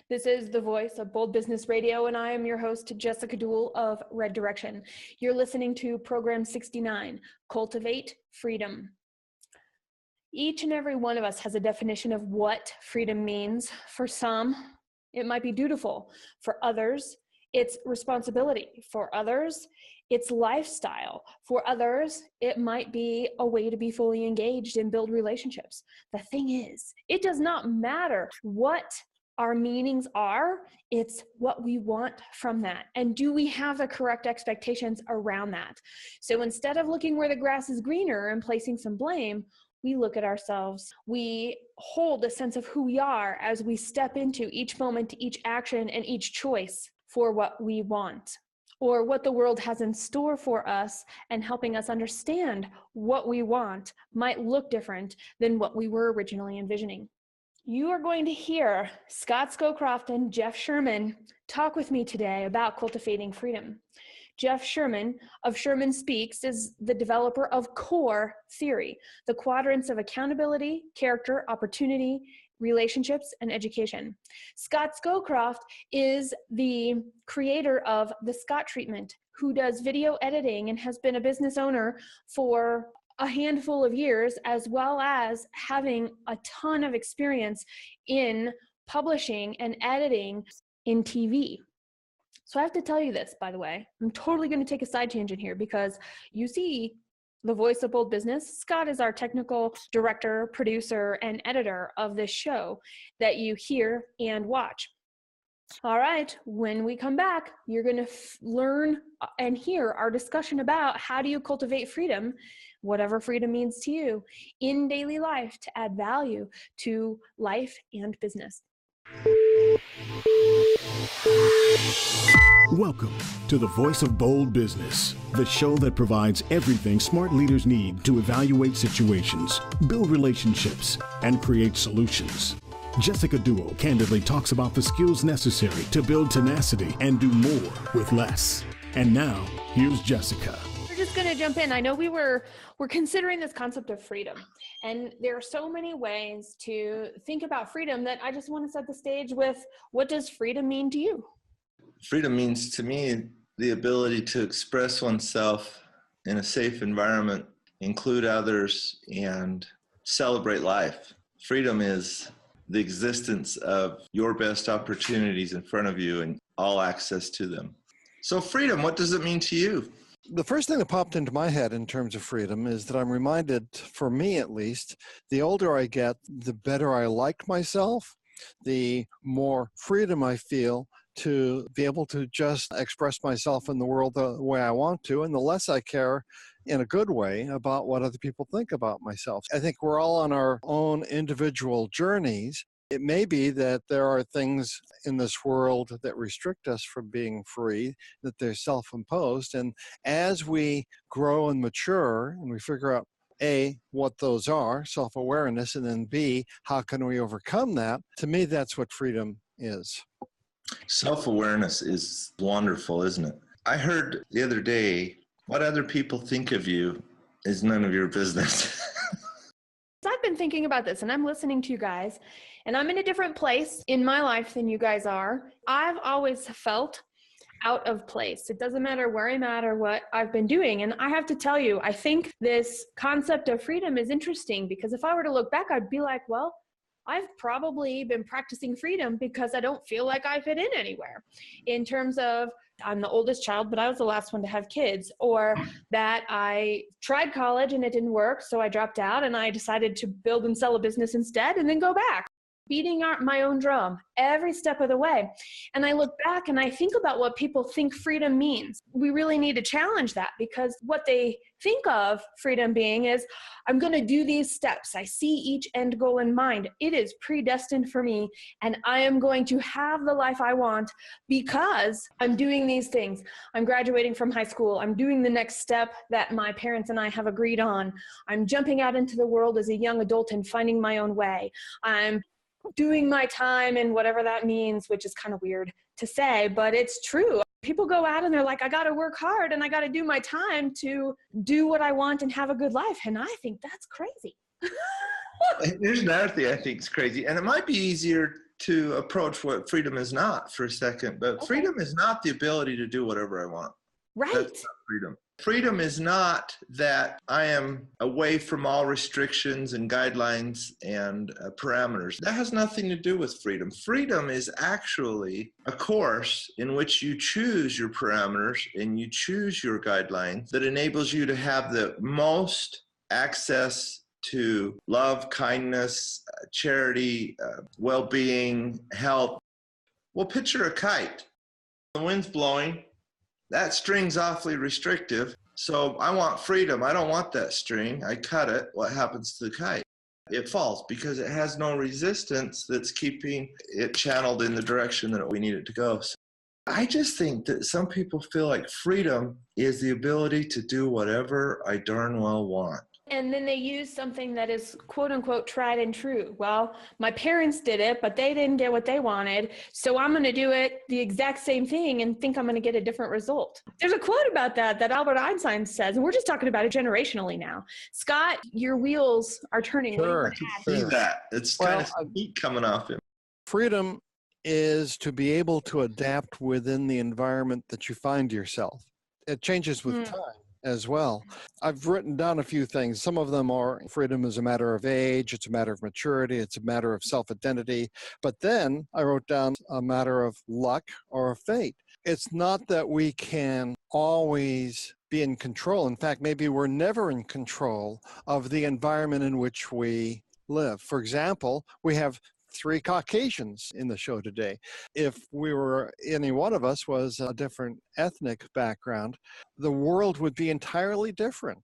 This is the voice of Bold Business Radio, and I am your host, Jessica Dewell of Red Direction. You're listening to Program 69, Cultivate Freedom. Each and every one of us has a definition of what freedom means. For some, it might be dutiful. For others, it's responsibility. For others, it's lifestyle. For others, it might be a way to be fully engaged and build relationships. The thing is, it does not matter what our meanings are, it's what we want from that. And do we have the correct expectations around that? So instead of looking where the grass is greener and placing some blame, we look at ourselves. We hold a sense of who we are as we step into each moment, each action, and each choice for what we want, or what the world has in store for us, and helping us understand what we want might look different than what we were originally envisioning. You are going to hear Scott Scowcroft and Jeff Sherman talk with me today about cultivating freedom. Jeff Sherman of Sherman Speaks is the developer of CORE theory, the quadrants of accountability, character, opportunity, relationships, and education. Scott Scowcroft is the creator of the Scott Treatment, who does video editing and has been a business owner for a handful of years, as well as having a ton of experience in publishing and editing in TV. So I have to tell you this, by the way. I'm totally going to take a side tangent here because you see the voice of Bold Business. Scott is our technical director, producer, and editor of this show that you hear and watch. All right, when we come back, you're going to learn and hear our discussion about how do you cultivate freedom, whatever freedom means to you, in daily life to add value to life and business. Welcome to the Voice of Bold Business, the show that provides everything smart leaders need to evaluate situations, build relationships, and create solutions. Jessica Dewell candidly talks about the skills necessary to build tenacity and do more with less. And now, here's Jessica. We're just going to jump in. I know we're considering this concept of freedom, and there are so many ways to think about freedom that I just want to set the stage with, what does freedom mean to you? Freedom means to me the ability to express oneself in a safe environment, include others, and celebrate life. Freedom is the existence of your best opportunities in front of you and all access to them. So freedom, what does it mean to you? The first thing that popped into my head in terms of freedom is that I'm reminded, for me at least, the older I get, the better I like myself, the more freedom I feel to be able to just express myself in the world the way I want to, and the less I care in a good way about what other people think about myself. I think we're all on our own individual journeys. It may be that there are things in this world that restrict us from being free, that they're self-imposed. And as we grow and mature and we figure out, A, what those are, self-awareness, and then B, how can we overcome that? To me, that's what freedom is. Self-awareness is wonderful, isn't it? I heard the other day, what other people think of you is none of your business. I've been thinking about this, and I'm listening to you guys, and I'm in a different place in my life than you guys are. I've always felt out of place. It doesn't matter where I'm at or what I've been doing. And I have to tell you, I think this concept of freedom is interesting, because if I were to look back, I'd be like, well, I've probably been practicing freedom because I don't feel like I fit in anywhere, in terms of I'm the oldest child, but I was the last one to have kids, or that I tried college and it didn't work, so I dropped out and I decided to build and sell a business instead and then go back, beating my own drum every step of the way. And I look back and I think about what people think freedom means. We really need to challenge that, because what they think of freedom being is, I'm going to do these steps. I see each end goal in mind. It is predestined for me, and I am going to have the life I want because I'm doing these things. I'm graduating from high school. I'm doing the next step that my parents and I have agreed on. I'm jumping out into the world as a young adult and finding my own way. I'm doing my time and whatever that means, which is kind of weird to say, but it's true. People go out and they're like, I got to work hard and I got to do my time to do what I want and have a good life. And I think that's crazy. Here's another thing I think is crazy, and it might be easier to approach what freedom is not for a second, but freedom is not the ability to do whatever I want. Right. That's not freedom. Freedom is not that I am away from all restrictions and guidelines and parameters. That has nothing to do with freedom. Freedom is actually a course in which you choose your parameters and you choose your guidelines that enables you to have the most access to love, kindness, charity, well-being, health. Well, picture a kite. The wind's blowing. That string's awfully restrictive. So I want freedom. I don't want that string. I cut it. What happens to the kite? It falls because it has no resistance that's keeping it channeled in the direction that we need it to go. So I just think that some people feel like freedom is the ability to do whatever I darn well want. And then they use something that is quote unquote tried and true. Well, my parents did it, but they didn't get what they wanted. So I'm going to do it the exact same thing and think I'm going to get a different result. There's a quote about that Albert Einstein says, and we're just talking about it generationally now. Scott, your wheels are turning. Sure. See that. It's kind of heat coming off him. Freedom is to be able to adapt within the environment that you find yourself. It changes with time as well. I've written down a few things. Some of them are freedom is a matter of age, it's a matter of maturity, it's a matter of self-identity. But then I wrote down a matter of luck or of fate. It's not that we can always be in control. In fact, maybe we're never in control of the environment in which we live. For example, we have 3 Caucasians in the show today. If any one of us was a different ethnic background, the world would be entirely different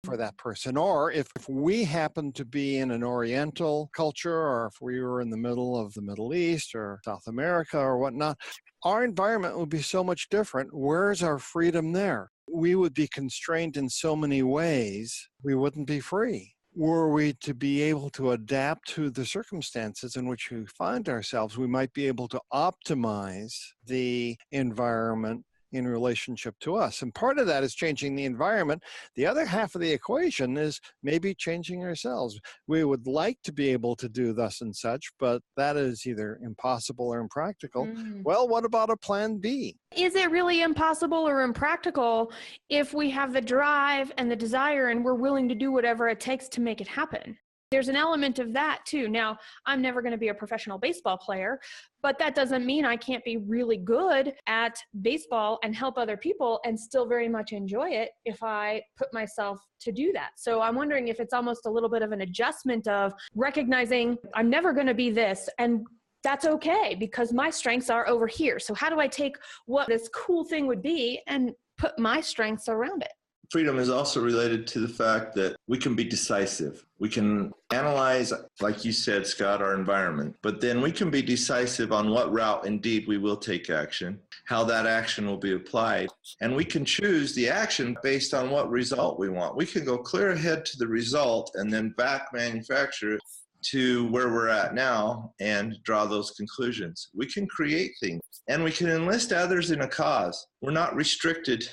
for that person. Or if we happen to be in an Oriental culture, or if we were in the middle of the Middle East or South America or whatnot, our environment would be so much different. Where's our freedom there? We would be constrained in so many ways, we wouldn't be free. Were we to be able to adapt to the circumstances in which we find ourselves, we might be able to optimize the environment in relationship to us. And part of that is changing the environment. The other half of the equation is maybe changing ourselves. We would like to be able to do thus and such, but that is either impossible or impractical. Well, what about a plan B? Is it really impossible or impractical if we have the drive and the desire and we're willing to do whatever it takes to make it happen? There's an element of that too. Now, I'm never going to be a professional baseball player, but that doesn't mean I can't be really good at baseball and help other people and still very much enjoy it if I put myself to do that. So I'm wondering if it's almost a little bit of an adjustment of recognizing I'm never going to be this, and that's okay because my strengths are over here. So how do I take what this cool thing would be and put my strengths around it? Freedom is also related to the fact that we can be decisive. We can analyze, like you said, Scott, our environment, but then we can be decisive on what route indeed we will take action, how that action will be applied, and we can choose the action based on what result we want. We can go clear ahead to the result and then back manufacture it to where we're at now and draw those conclusions. We can create things and we can enlist others in a cause. We're not restricted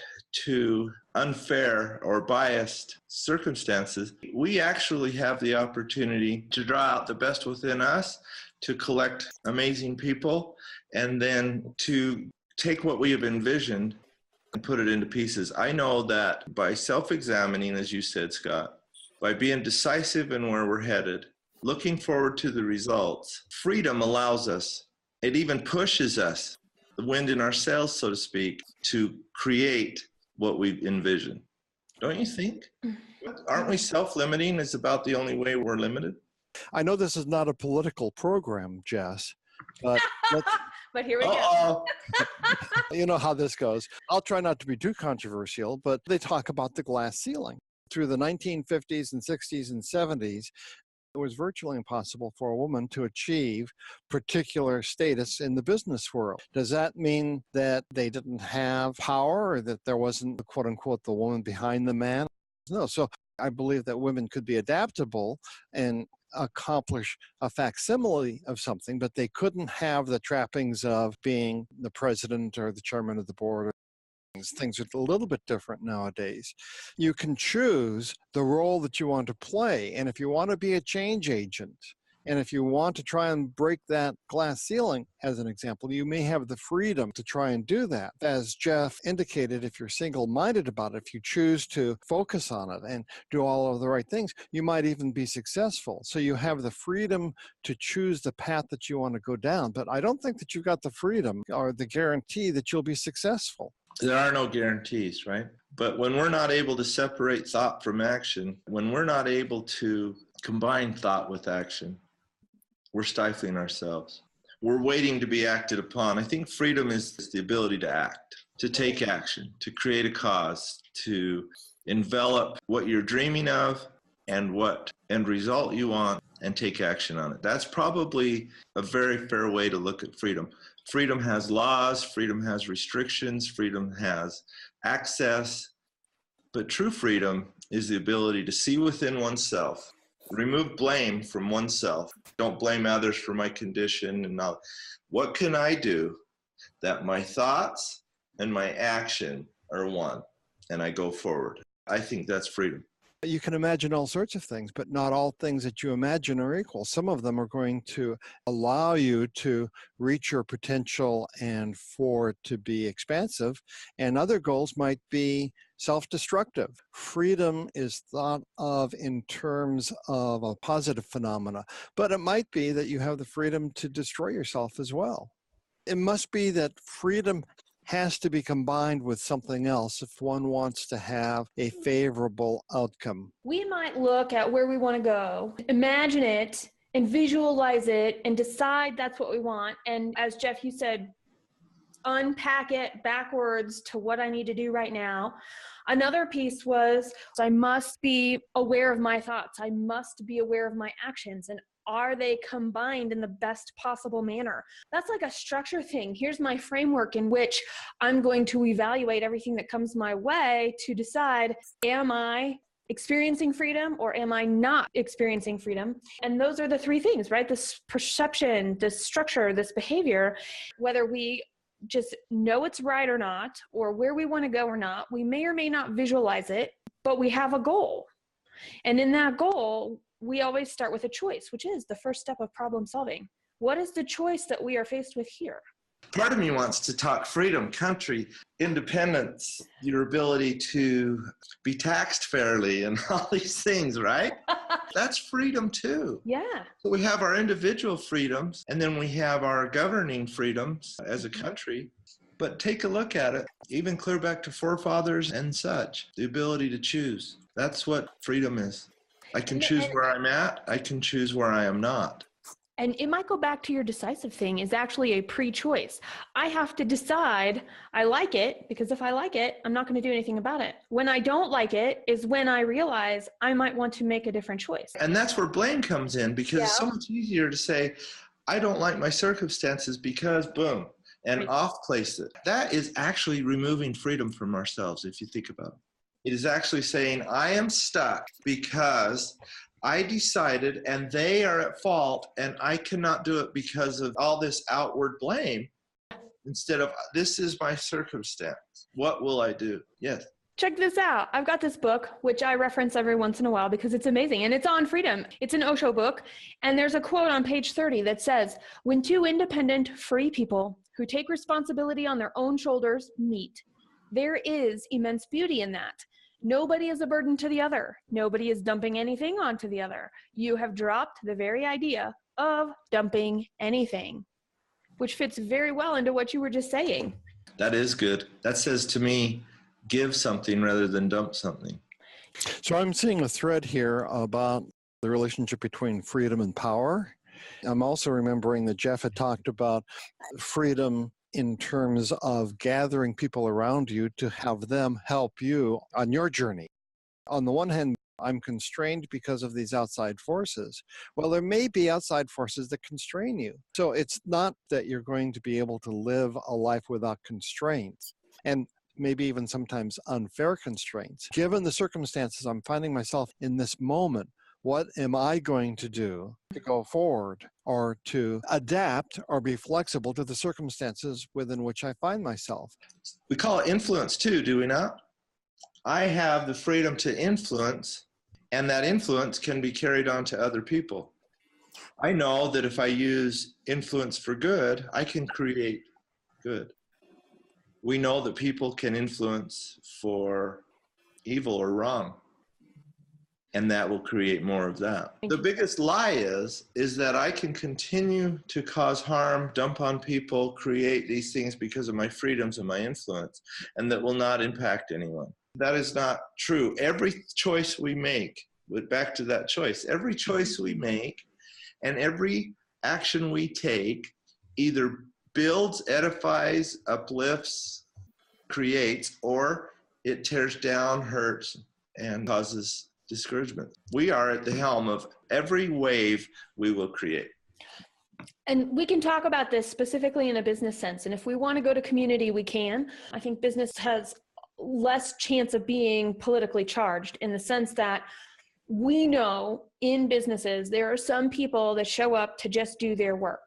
to unfair or biased circumstances. We actually have the opportunity to draw out the best within us, to collect amazing people, and then to take what we have envisioned and put it into pieces. I know that by self-examining, as you said, Scott, by being decisive in where we're headed, looking forward to the results, freedom allows us, it even pushes us, the wind in our sails, so to speak, to create what we envision. Don't you think? Aren't we self-limiting? Is about the only way we're limited? I know this is not a political program, Jess, but but here we go. You know how this goes. I'll try not to be too controversial, but they talk about the glass ceiling. Through the 1950s and 60s and 70s, it was virtually impossible for a woman to achieve particular status in the business world. Does that mean that they didn't have power or that there wasn't, quote unquote, the woman behind the man? No. So I believe that women could be adaptable and accomplish a facsimile of something, but they couldn't have the trappings of being the president or the chairman of the board. Things are a little bit different nowadays. You can choose the role that you want to play. And if you want to be a change agent, And if you want to try and break that glass ceiling, as an example, you may have the freedom to try and do that. As Jeff indicated, if you're single-minded about it, if you choose to focus on it and do all of the right things, you might even be successful. So you have the freedom to choose the path that you want to go down. But I don't think that you've got the freedom or the guarantee that you'll be successful. There are no guarantees, right? But when we're not able to separate thought from action, when we're not able to combine thought with action, we're stifling ourselves. We're waiting to be acted upon. I think freedom is the ability to act, to take action, to create a cause, to envelop what you're dreaming of and what end result you want and take action on it. That's probably a very fair way to look at freedom. Freedom has laws, freedom has restrictions, freedom has access, but true freedom is the ability to see within oneself, remove blame from oneself. Don't blame others for my condition. And now, what can I do that my thoughts and my action are one, and I go forward? I think that's freedom. You can imagine all sorts of things, but not all things that you imagine are equal. Some of them are going to allow you to reach your potential and for it to be expansive, and other goals might be self-destructive. Freedom is thought of in terms of a positive phenomena, but it might be that you have the freedom to destroy yourself as well. It must be that freedom has to be combined with something else if one wants to have a favorable outcome. We might look at where we want to go, imagine it, and visualize it, and decide that's what we want. And as Jeff, you said, unpack it backwards to what I need to do right now. Another piece was, I must be aware of my thoughts. I must be aware of my actions. And are they combined in the best possible manner? That's like a structure thing. Here's my framework in which I'm going to evaluate everything that comes my way to decide, am I experiencing freedom or am I not experiencing freedom? And those are the three things, right? This perception, this structure, this behavior, whether we just know it's right or not, or where we want to go or not, we may or may not visualize it, but we have a goal. And in that goal, we always start with a choice, which is the first step of problem solving. What is the choice that we are faced with here? Part of me wants to talk freedom, country, independence, your ability to be taxed fairly and all these things, right? That's freedom too. Yeah. So we have our individual freedoms, and then we have our governing freedoms as a country. But take a look at it, even clear back to forefathers and such, the ability to choose. That's what freedom is. I can choose where I'm at. I can choose where I am not. And it might go back to your decisive thing is actually a pre-choice. I have to decide I like it, because if I like it, I'm not going to do anything about it. When I don't like it is when I realize I might want to make a different choice. And that's where blame comes in, because it's so much easier to say, I don't like my circumstances because boom, and off place it. That is actually removing freedom from ourselves, if you think about it. It is actually saying, I am stuck because I decided and they are at fault and I cannot do it because of all this outward blame. Instead of, this is my circumstance. What will I do? Yes. Check this out. I've got this book, which I reference every once in a while because it's amazing. And it's on freedom. It's an Osho book. And there's a quote on page 30 that says, when two independent, free people who take responsibility on their own shoulders meet, there is immense beauty in that. Nobody is a burden to the other. Nobody is dumping anything onto the other. You have dropped the very idea of dumping anything, which fits very well into what you were just saying. That is good. That says to me, give something rather than dump something. So I'm seeing a thread here about the relationship between freedom and power. I'm also remembering that Jeff had talked about freedom in terms of gathering people around you to have them help you on your journey. On the one hand, I'm constrained because of these outside forces. Well, there may be outside forces that constrain you. So it's not that you're going to be able to live a life without constraints, and maybe even sometimes unfair constraints. Given the circumstances I'm finding myself in this moment, what am I going to do to go forward or to adapt or be flexible to the circumstances within which I find myself? We call it influence too, do we not? I have the freedom to influence, and that influence can be carried on to other people. I know that if I use influence for good, I can create good. We know that people can influence for evil or wrong, and that will create more of that. The biggest lie is that I can continue to cause harm, dump on people, create these things because of my freedoms and my influence, and that will not impact anyone. That is not true. Every choice we make, back to that choice, every choice we make and every action we take either builds, edifies, uplifts, creates, or it tears down, hurts, and causes discouragement. We are at the helm of every wave we will create. And we can talk about this specifically in a business sense. And if we want to go to community, we can. I think business has less chance of being politically charged in the sense that we know in businesses, there are some people that show up to just do their work.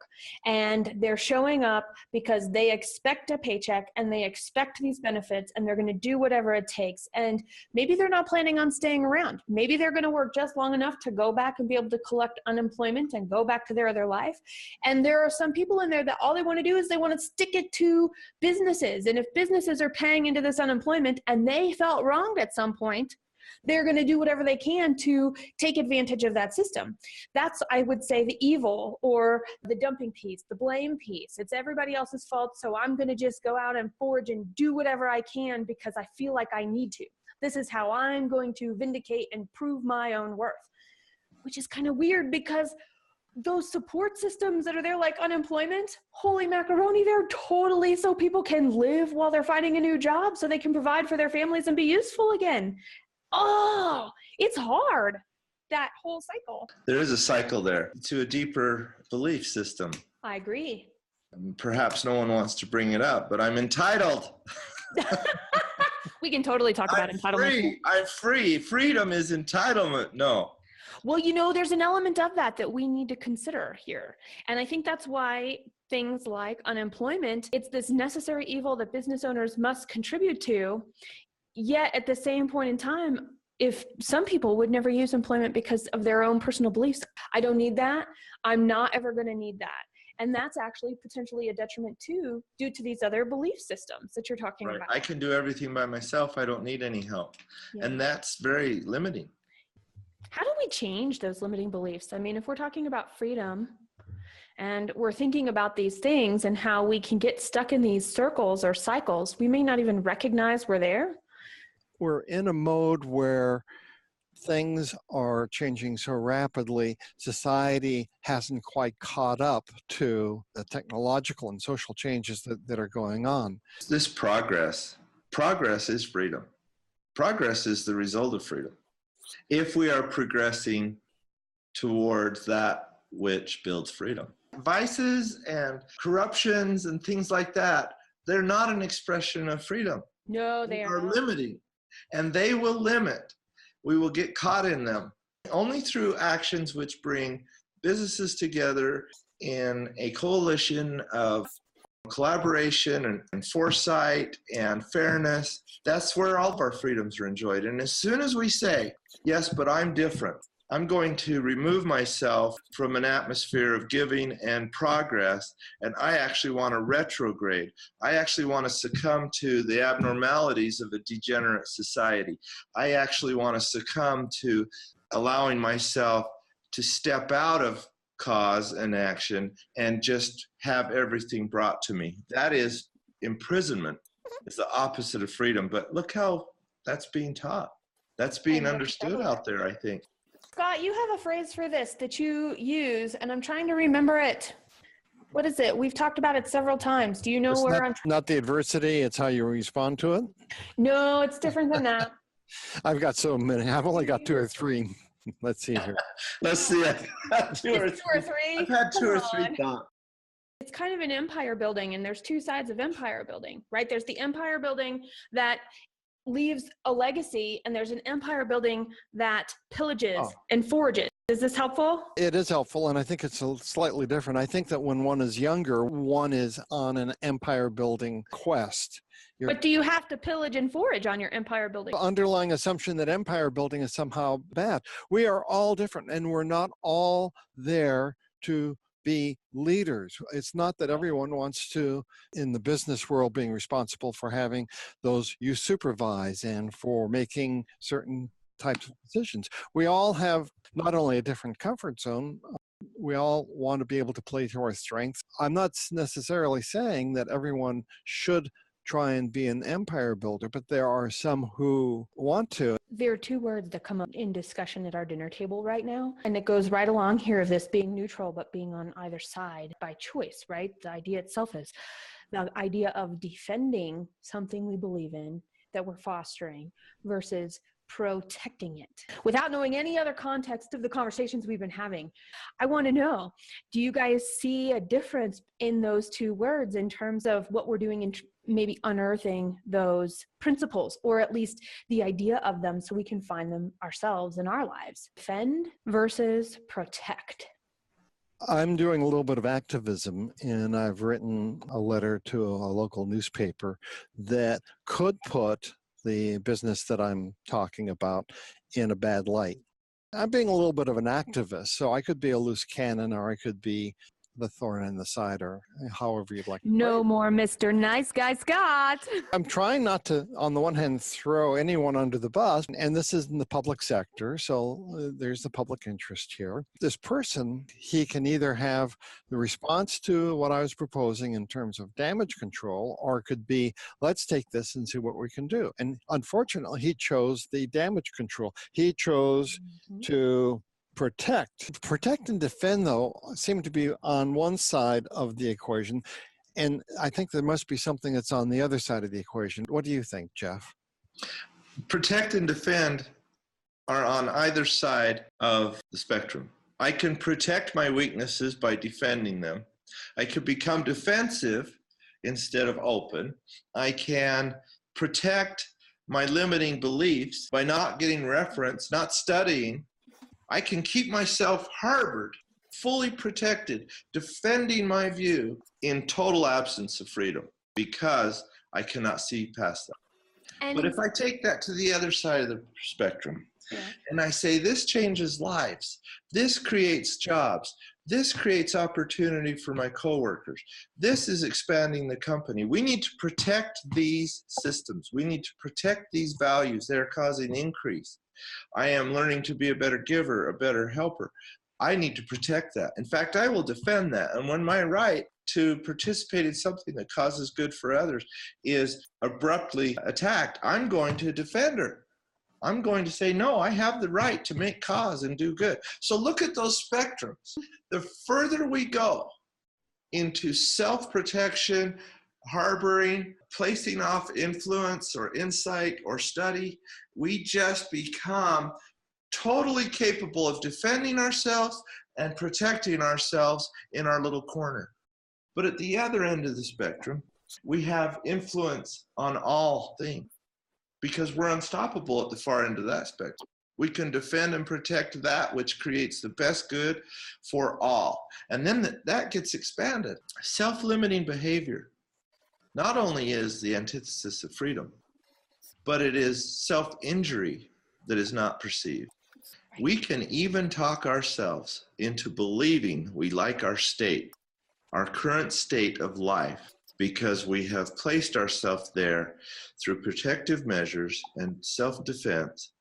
And they're showing up because they expect a paycheck and they expect these benefits and they're going to do whatever it takes. And maybe they're not planning on staying around. Maybe they're going to work just long enough to go back and be able to collect unemployment and go back to their other life. And there are some people in there that all they want to do is they want to stick it to businesses. And if businesses are paying into this unemployment and they felt wronged at some point, they're going to do whatever they can to take advantage of that system. That's, I would say, the evil or the dumping piece, the blame piece. It's everybody else's fault, so I'm going to just go out and forge and do whatever I can because I feel like I need to. This is how I'm going to vindicate and prove my own worth, which is kind of weird because those support systems that are there, like unemployment, holy macaroni, they're totally so people can live while they're finding a new job so they can provide for their families and be useful again. Oh, it's hard, that whole cycle. There is a cycle there to a deeper belief system. I agree. Perhaps no one wants to bring it up, but I'm entitled. We can totally talk about entitlement. I'm free. Freedom is entitlement. No. Well, you know, there's an element of that we need to consider here. And I think that's why things like unemployment, it's this necessary evil that business owners must contribute to. Yet at the same point in time, if some people would never use employment because of their own personal beliefs, I don't need that. I'm not ever going to need that. And that's actually potentially a detriment too, due to these other belief systems that you're talking about. I can do everything by myself. I don't need any help. Yeah. And that's very limiting. How do we change those limiting beliefs? I mean, if we're talking about freedom and we're thinking about these things and how we can get stuck in these circles or cycles, we may not even recognize we're there. We're in a mode where things are changing so rapidly, society hasn't quite caught up to the technological and social changes that are going on. This progress is freedom. Progress is the result of freedom. If we are progressing towards that which builds freedom. Vices and corruptions and things like that, they're not an expression of freedom. No, they are limiting. And they will limit. We will get caught in them. Only through actions which bring businesses together in a coalition of collaboration and foresight and fairness, that's where all of our freedoms are enjoyed. And as soon as we say, yes, but I'm different, I'm going to remove myself from an atmosphere of giving and progress, and I actually want to retrograde. I actually want to succumb to the abnormalities of a degenerate society. I actually want to succumb to allowing myself to step out of cause and action and just have everything brought to me. That is imprisonment. It's the opposite of freedom, but look how that's being taught. That's being understood out there, I think. Scott, you have a phrase for this that you use, and I'm trying to remember it. What is it? We've talked about it several times. Do you know where I'm? Not the adversity, it's how you respond to it? No, it's different than that. I've got so many. I've only got 2 or 3. Let's see here. Let's see. I've had 2 or 3. I've had 2 or 3 thoughts. It's kind of an empire building, and there's 2 sides of empire building, right? There's the empire building that leaves a legacy, and there's an empire building that pillages and forages. Is this helpful? It is helpful, and I think it's slightly different. I think that when one is younger, one is on an empire building quest. But do you have to pillage and forage on your empire building? The underlying assumption that empire building is somehow bad. We are all different, and we're not all there to be leaders. It's not that everyone wants to, in the business world, being responsible for having those you supervise and for making certain types of decisions. We all have not only a different comfort zone, we all want to be able to play to our strengths. I'm not necessarily saying that everyone should try and be an empire builder, but there are some who want to. There are two words that come up in discussion at our dinner table right now, and it goes right along here of this being neutral, but being on either side by choice, right? The idea itself is the idea of defending something we believe in that we're fostering versus protecting it. Without knowing any other context of the conversations we've been having, I want to know, do you guys see a difference in those two words in terms of what we're doing in maybe unearthing those principles, or at least the idea of them, so we can find them ourselves in our lives? Defend versus protect. I'm doing a little bit of activism, and I've written a letter to a local newspaper that could put the business that I'm talking about in a bad light. I'm being a little bit of an activist, so I could be a loose cannon, or I could be the thorn in the side, or however you'd like to No put it. more Mr. Nice Guy Scott. I'm trying not to, on the one hand, throw anyone under the bus, and this is in the public sector, so there's the public interest here. This person, he can either have the response to what I was proposing in terms of damage control, or it could be, let's take this and see what we can do. And unfortunately, he chose the damage control. He chose to protect and defend, though, seem to be on one side of the equation, and I think there must be something that's on the other side of the equation. What do you think, Jeff? Protect and defend are on either side of the spectrum. I can protect my weaknesses by defending them. I could become defensive instead of open. I can protect my limiting beliefs by not getting reference, not studying. I can keep myself harbored, fully protected, defending my view in total absence of freedom because I cannot see past that. But if I take that to the other side of the spectrum, and I say this changes lives, this creates jobs, this creates opportunity for my coworkers, this is expanding the company. We need to protect these systems. We need to protect these values that are causing increase. I am learning to be a better giver, a better helper. I need to protect that. In fact, I will defend that. And when my right to participate in something that causes good for others is abruptly attacked, I'm going to defend her. I'm going to say, no, I have the right to make cause and do good. So look at those spectrums. The further we go into self-protection, harboring, placing off influence or insight or study, we just become totally capable of defending ourselves and protecting ourselves in our little corner. But at the other end of the spectrum, we have influence on all things because we're unstoppable at the far end of that spectrum. We can defend and protect that which creates the best good for all. And then that gets expanded. Self-limiting behavior not only is the antithesis of freedom, but it is self-injury that is not perceived. We can even talk ourselves into believing we like our state, our current state of life, because we have placed ourselves there through protective measures and self-defense,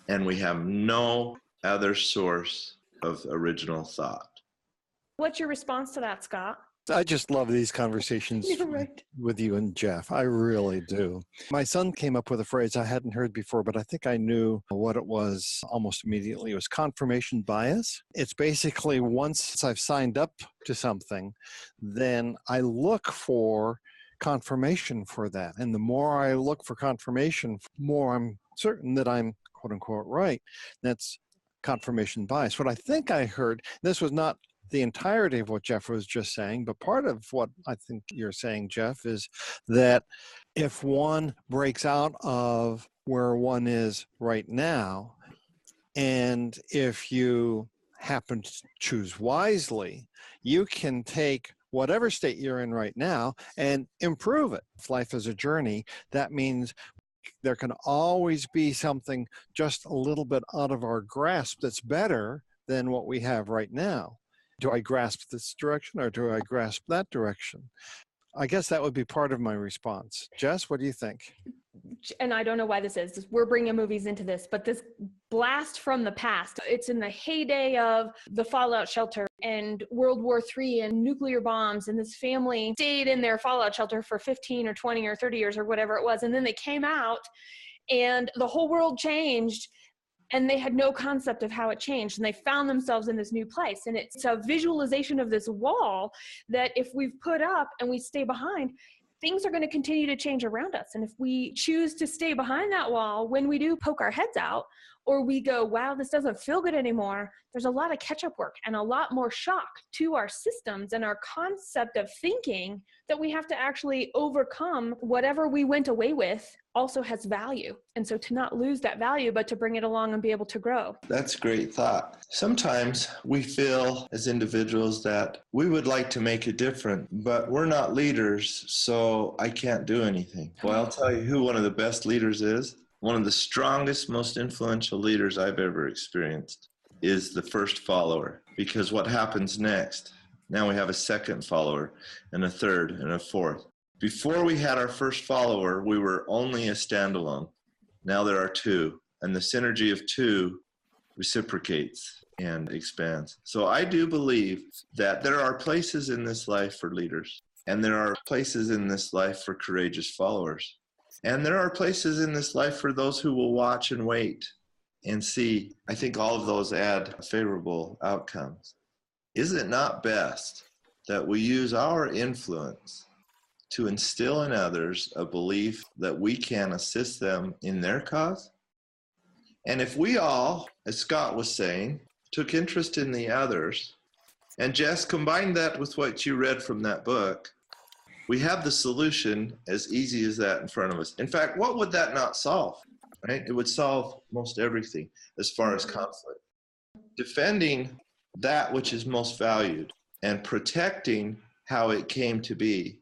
and we have no other source of original thought. What's your response to that, Scott? I just love these conversations Right. with you and Jeff. I really do. My son came up with a phrase I hadn't heard before, but I think I knew what it was almost immediately. It was confirmation bias. It's basically once I've signed up to something, then I look for confirmation for that. And the more I look for confirmation, the more I'm certain that I'm quote unquote right. That's confirmation bias. What I think I heard, this was not the entirety of what Jeff was just saying, but part of what I think you're saying, Jeff, is that if one breaks out of where one is right now, and if you happen to choose wisely, you can take whatever state you're in right now and improve it. If life is a journey, that means there can always be something just a little bit out of our grasp that's better than what we have right now. Do I grasp this direction or do I grasp that direction? I guess that would be part of my response. Jess, what do you think? And I don't know why this is. We're bringing movies into this, but this blast from the past, it's in the heyday of the fallout shelter and World War III and nuclear bombs. And this family stayed in their fallout shelter for 15 or 20 or 30 years or whatever it was. And then they came out and the whole world changed. And they had no concept of how it changed. And they found themselves in this new place. And it's a visualization of this wall that if we've put up and we stay behind, things are going to continue to change around us. And if we choose to stay behind that wall, when we do poke our heads out, or we go, wow, this doesn't feel good anymore, there's a lot of catch-up work and a lot more shock to our systems and our concept of thinking that we have to actually overcome. Whatever we went away with also has value. And so to not lose that value, but to bring it along and be able to grow. That's a great thought. Sometimes we feel as individuals that we would like to make a difference, but we're not leaders, so I can't do anything. Well, I'll tell you who one of the best leaders is. One of the strongest, most influential leaders I've ever experienced is the first follower, because what happens next? Now we have a second follower and a third and a fourth. Before we had our first follower, we were only a standalone. Now there are two, and the synergy of two reciprocates and expands. So I do believe that there are places in this life for leaders, and there are places in this life for courageous followers. And there are places in this life for those who will watch and wait and see. I think all of those add favorable outcomes. Is it not best that we use our influence to instill in others a belief that we can assist them in their cause? And if we all, as Scott was saying, took interest in the others, and Jess combined that with what you read from that book, we have the solution as easy as that in front of us. In fact, what would that not solve? Right? It would solve most everything as far as conflict. Defending that which is most valued and protecting how it came to be.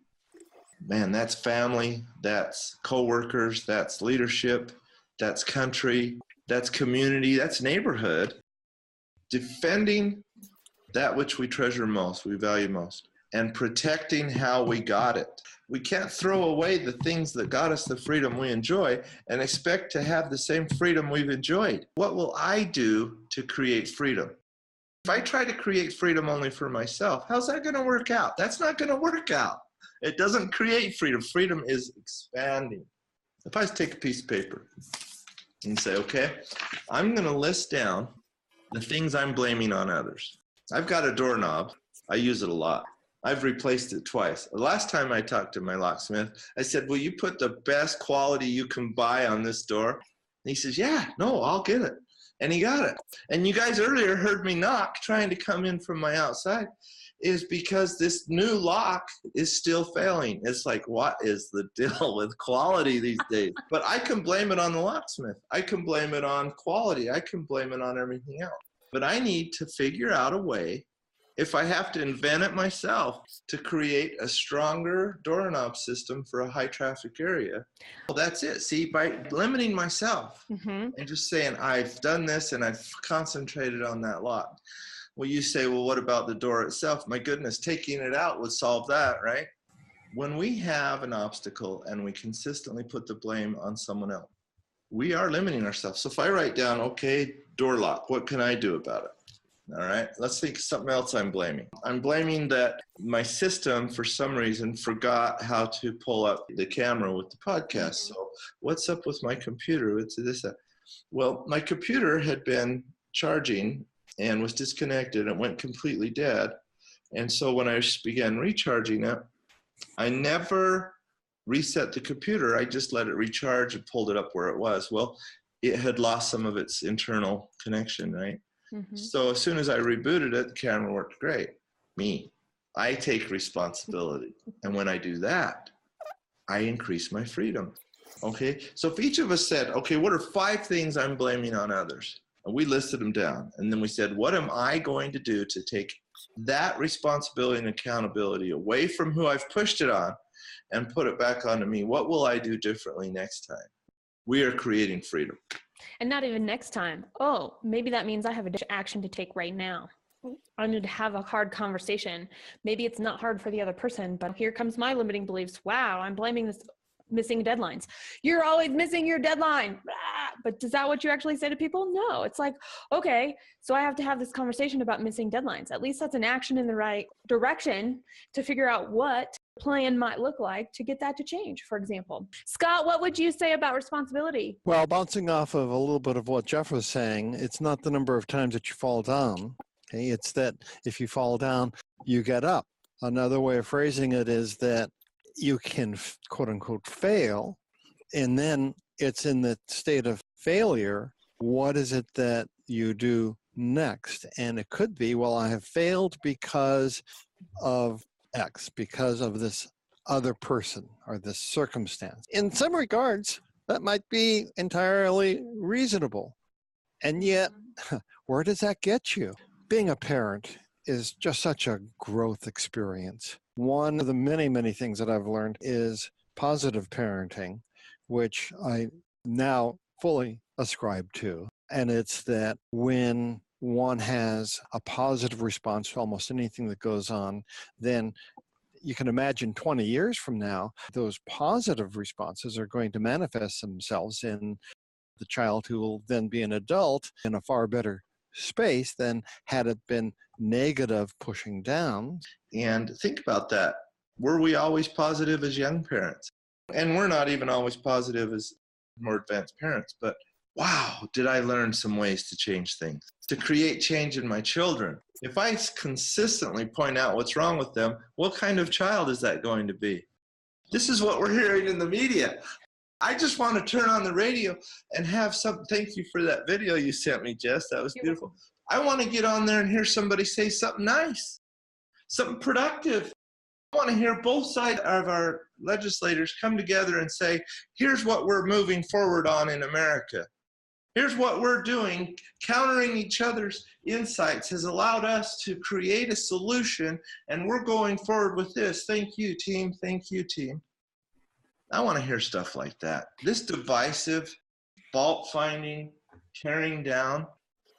Man, that's family, that's coworkers, that's leadership, that's country, that's community, that's neighborhood. Defending that which we treasure most, we value most, and protecting how we got it. We can't throw away the things that got us the freedom we enjoy and expect to have the same freedom we've enjoyed. What will I do to create freedom? If I try to create freedom only for myself, how's that going to work out? That's not going to work out. It doesn't create freedom. Freedom is expanding. If I take a piece of paper and say, okay, I'm going to list down the things I'm blaming on others. I've got a doorknob. I use it a lot. I've replaced it twice. The last time I talked to my locksmith, I said, will you put the best quality you can buy on this door? And he says, yeah, no, I'll get it. And he got it. And you guys earlier heard me knock, trying to come in from my outside, is because this new lock is still failing. It's like, what is the deal with quality these days? But I can blame it on the locksmith. I can blame it on quality. I can blame it on everything else. But I need to figure out a way, if I have to invent it myself, to create a stronger doorknob system for a high traffic area. Well, that's it. See, by limiting myself and just saying, I've done this and I've concentrated on that lock. Well, you say, well, what about the door itself? My goodness, taking it out would solve that, right? When we have an obstacle and we consistently put the blame on someone else, we are limiting ourselves. So if I write down, okay, door lock, what can I do about it? All right, let's think of something else I'm blaming. I'm blaming that my system, for some reason, forgot how to pull up the camera with the podcast. So what's up with my computer? What's this? Well, my computer had been charging and was disconnected and went completely dead. And so when I began recharging it, I never reset the computer. I just let it recharge and pulled it up where it was. Well, it had lost some of its internal connection, right? So as soon as I rebooted it, the camera worked great. I take responsibility. And when I do that, I increase my freedom. Okay, so if each of us said, okay, what are 5 things I'm blaming on others? And we listed them down. And then we said, what am I going to do to take that responsibility and accountability away from who I've pushed it on and put it back onto me? What will I do differently next time? We are creating freedom. And not even next time. Oh, maybe that means I have a action to take right now. I need to have a hard conversation. Maybe it's not hard for the other person, but here comes my limiting beliefs. Wow, I'm blaming this missing deadlines. You're always missing your deadline. But is that what you actually say to people? No, it's like, okay, so I have to have this conversation about missing deadlines. At least that's an action in the right direction to figure out what plan might look like to get that to change, for example. Scott, what would you say about responsibility? Well, bouncing off of a little bit of what Jeff was saying, it's not the number of times that you fall down. Okay? It's that if you fall down, you get up. Another way of phrasing it is that you can, quote unquote, fail, and then it's in the state of failure. What is it that you do next? And it could be, well, I have failed because of X, because of this other person or this circumstance. In some regards, that might be entirely reasonable. And yet, where does that get you? Being a parent is just such a growth experience. One of the many, many things that I've learned is positive parenting, which I now fully ascribe to. And it's that when one has a positive response to almost anything that goes on, then you can imagine 20 years from now, those positive responses are going to manifest themselves in the child who will then be an adult in a far better space than had it been negative pushing down. And think about that. Were we always positive as young parents? And we're not even always positive as more advanced parents, but wow, did I learn some ways to change things, to create change in my children. If I consistently point out what's wrong with them, what kind of child is that going to be? This is what we're hearing in the media. I just want to turn on the radio and have some, thank you for that video you sent me, Jess. That was beautiful. I want to get on there and hear somebody say something nice, something productive. I want to hear both sides of our legislators come together and say, here's what we're moving forward on in America. Here's what we're doing. Countering each other's insights has allowed us to create a solution, and we're going forward with this. Thank you, team. Thank you, team. I want to hear stuff like that. This divisive, fault finding, tearing down,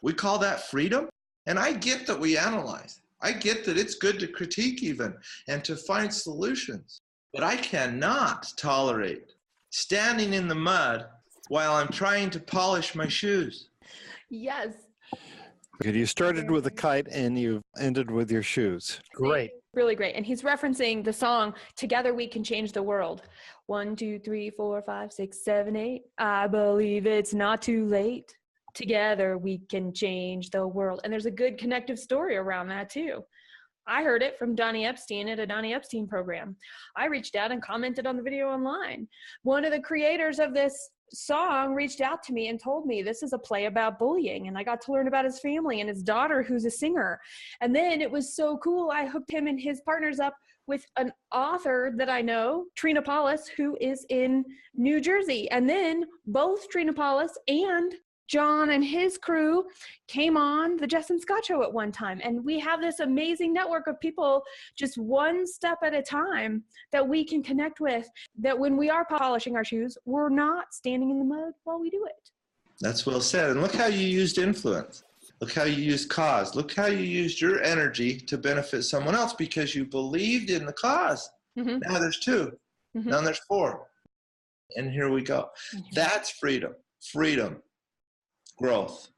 we call that freedom. And I get that we analyze. I get that it's good to critique even and to find solutions. But I cannot tolerate standing in the mud while I'm trying to polish my shoes. Yes. Okay, you started with a kite and you ended with your shoes. Great. Really great. And he's referencing the song, Together We Can Change the World. 1, 2, 3, 4, 5, 6, 7, 8. I believe it's not too late. Together we can change the world. And there's a good connective story around that too. I heard it from Donnie Epstein at a Donnie Epstein program. I reached out and commented on the video online. One of the creators of this song reached out to me and told me this is a play about bullying, and I got to learn about his family and his daughter who's a singer. And then it was so cool, I hooked him and his partners up with an author that I know, Trina Paulus, who is in New Jersey. And then both Trina Paulus and John and his crew came on the Jess and Scott show at one time. And we have this amazing network of people just one step at a time that we can connect with, that when we are polishing our shoes, we're not standing in the mud while we do it. That's well said. And look how you used influence. Look how you used cause. Look how you used your energy to benefit someone else because you believed in the cause. Mm-hmm. Now there's 2. Mm-hmm. Now there's 4. And here we go. Mm-hmm. That's freedom. Freedom. Growth.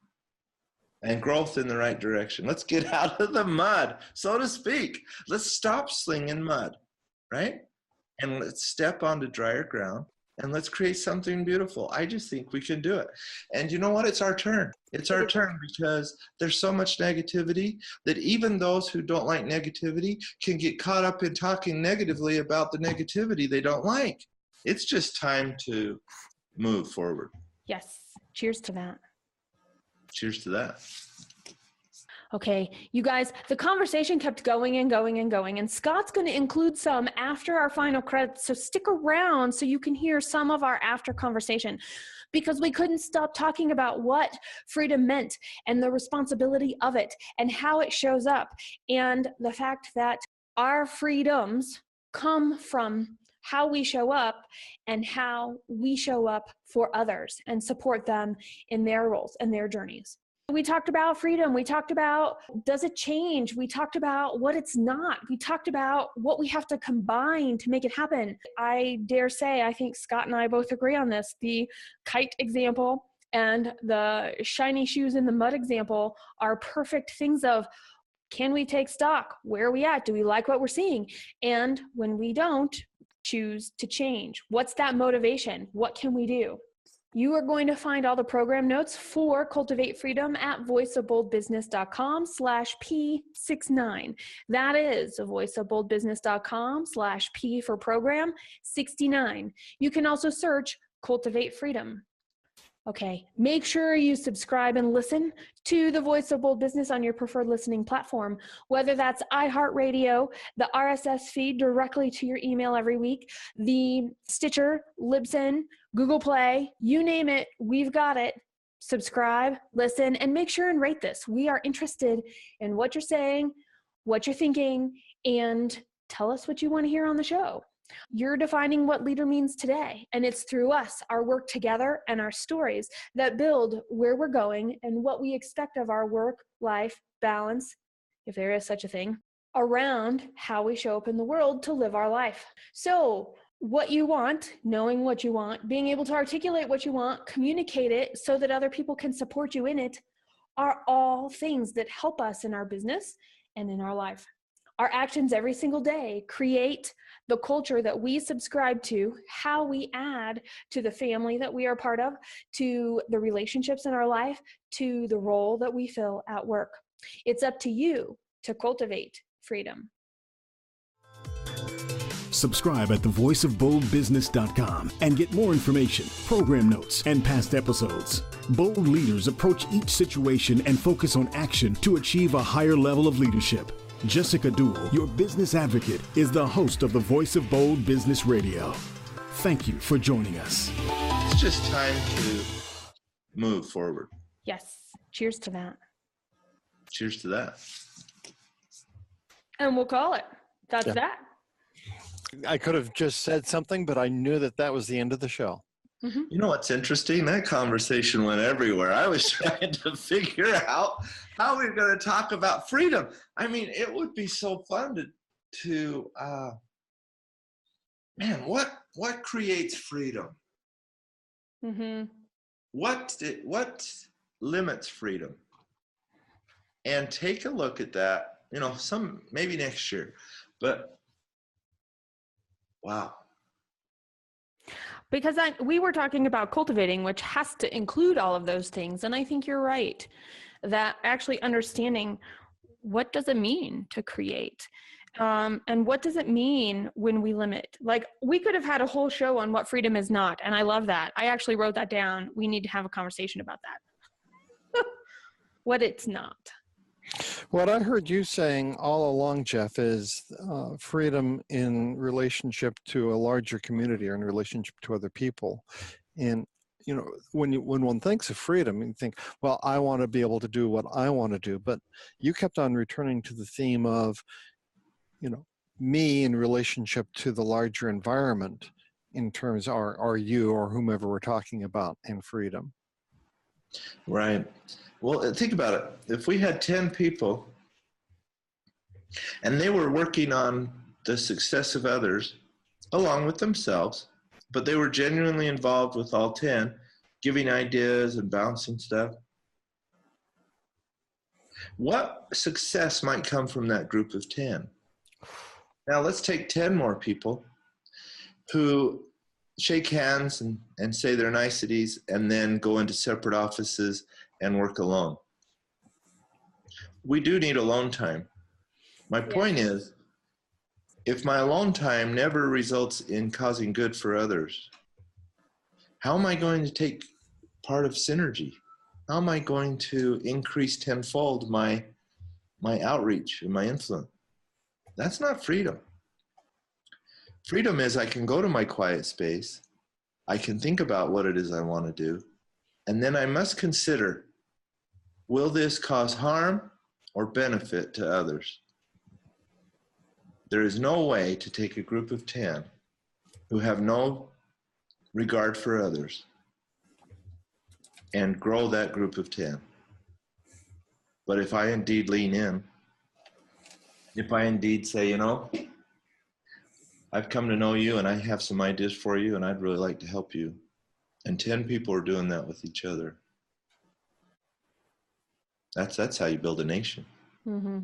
And growth in the right direction. Let's get out of the mud, so to speak. Let's stop slinging mud, right? And let's step onto drier ground and let's create something beautiful. I just think we can do it. And you know what? It's our turn. It's our turn because there's so much negativity that even those who don't like negativity can get caught up in talking negatively about the negativity they don't like. It's just time to move forward. Yes. Cheers to that. Cheers to that. Okay, you guys, the conversation kept going and going and going, and Scott's going to include some after our final credits, so stick around so you can hear some of our after conversation, because we couldn't stop talking about what freedom meant and the responsibility of it and how it shows up, and the fact that our freedoms come from how we show up and how we show up for others and support them in their roles and their journeys. We talked about freedom. We talked about, does it change? We talked about what it's not. We talked about what we have to combine to make it happen. I dare say, I think Scott and I both agree on this. The kite example and the shiny shoes in the mud example are perfect things of, can we take stock? Where are we at? Do we like what we're seeing? And when we don't, choose to change. What's that motivation? What can we do? You are going to find all the program notes for Cultivate Freedom at voiceofboldbusiness.com/P69. That is voiceofboldbusiness.com/P for program 69. You can also search Cultivate Freedom. Okay, make sure you subscribe and listen to the Voice of Bold Business on your preferred listening platform, whether that's iHeartRadio, the RSS feed directly to your email every week, the Stitcher, Libsyn, Google Play, you name it, we've got it. Subscribe, listen, and make sure and rate this. We are interested in what you're saying, what you're thinking, and tell us what you want to hear on the show. You're defining what leader means today, and it's through us, our work together, and our stories that build where we're going and what we expect of our work-life balance, if there is such a thing, around how we show up in the world to live our life. So what you want, knowing what you want, being able to articulate what you want, communicate it so that other people can support you in it, are all things that help us in our business and in our life. Our actions every single day create the culture that we subscribe to, how we add to the family that we are part of, to the relationships in our life, to the role that we fill at work. It's up to you to cultivate freedom. Subscribe at thevoiceofboldbusiness.com and get more information, program notes, and past episodes. Bold leaders approach each situation and focus on action to achieve a higher level of leadership. Jessica Dewell, your business advocate, is the host of the Voice of Bold Business Radio. Thank you for joining us. It's just time to move forward. Yes. Cheers to that. Cheers to that. And we'll call it. That's that. I could have just said something, but I knew that that was the end of the show. Mm-hmm. You know what's interesting? That conversation went everywhere. I was trying to figure out how we're going to talk about freedom. I mean, it would be so fun to man, what creates freedom? Mm-hmm. What limits freedom? And take a look at that, maybe next year, but wow. Because we were talking about cultivating, which has to include all of those things. And I think you're right, that actually understanding what does it mean to create? And what does it mean when we limit? Like, we could have had a whole show on what freedom is not. And I love that. I actually wrote that down. We need to have a conversation about that. What it's not. What I heard you saying all along, Jeff, is freedom in relationship to a larger community or in relationship to other people. And, when one thinks of freedom, you think, well, I want to be able to do what I want to do. But you kept on returning to the theme of, me in relationship to the larger environment in terms are you or whomever we're talking about in freedom. Right. Well, think about it. If we had 10 people and they were working on the success of others along with themselves, but they were genuinely involved with all 10, giving ideas and bouncing stuff, what success might come from that group of 10? Now let's take 10 more people who shake hands and say their niceties and then go into separate offices and work alone. We do need alone time. My point is, if my alone time never results in causing good for others, how am I going to take part of synergy? How am I going to increase tenfold my outreach and my influence? That's not freedom. Freedom is I can go to my quiet space, I can think about what it is I want to do, and then I must consider, will this cause harm or benefit to others? There is no way to take a group of 10 who have no regard for others and grow that group of 10. But if I indeed lean in, if I indeed say, you know, I've come to know you and I have some ideas for you and I'd really like to help you. And 10 people are doing that with each other. That's how you build a nation. Mm-hmm.